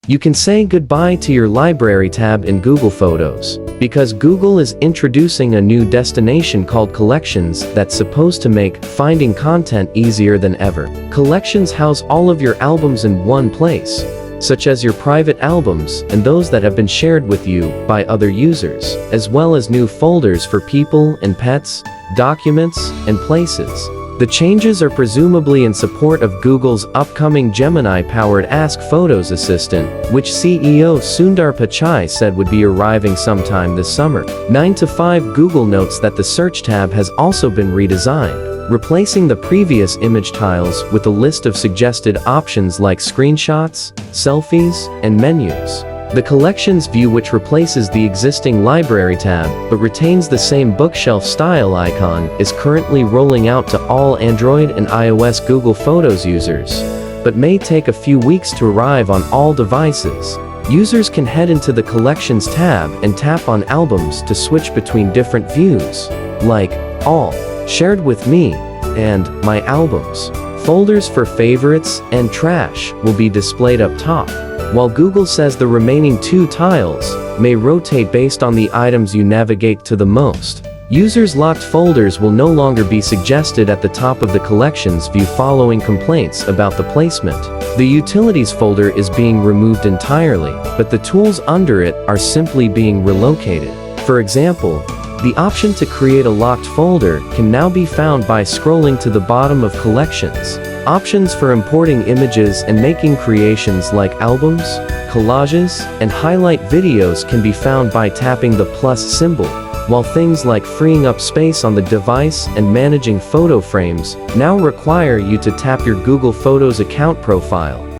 You can say goodbye to your Library tab in Google Photos, because Google is introducing a new destination called Collections that's supposed to make finding content easier than ever. Collections house all of your albums in one place, such as your private albums and those that have been shared with you by other users, as well as new folders for people and pets, documents, and places. The changes are presumably in support of Google's upcoming Gemini-powered Ask Photos assistant, which CEO Sundar Pichai said would be arriving sometime this summer. 9 to 5 Google notes that the Search tab has also been redesigned, replacing the previous image tiles with a list of suggested options like screenshots, selfies, and menus. The Collections view, which replaces the existing Library tab but retains the same bookshelf style icon, is currently rolling out to all Android and iOS Google Photos users, but may take a few weeks to arrive on all devices. Users can head into the Collections tab and tap on albums to switch between different views, like All, Shared with Me, and My Albums. Folders for favorites and trash will be displayed up top, while Google says the remaining 2 tiles may rotate based on the items you navigate to the most. Users' locked folders will no longer be suggested at the top of the Collections view following complaints about the placement. The Utilities folder is being removed entirely, but the tools under it are simply being relocated. For example, the option to create a locked folder can now be found by scrolling to the bottom of Collections. Options for importing images and making creations like albums, collages, and highlight videos can be found by tapping the plus symbol, while things like freeing up space on the device and managing photo frames now require you to tap your Google Photos account profile.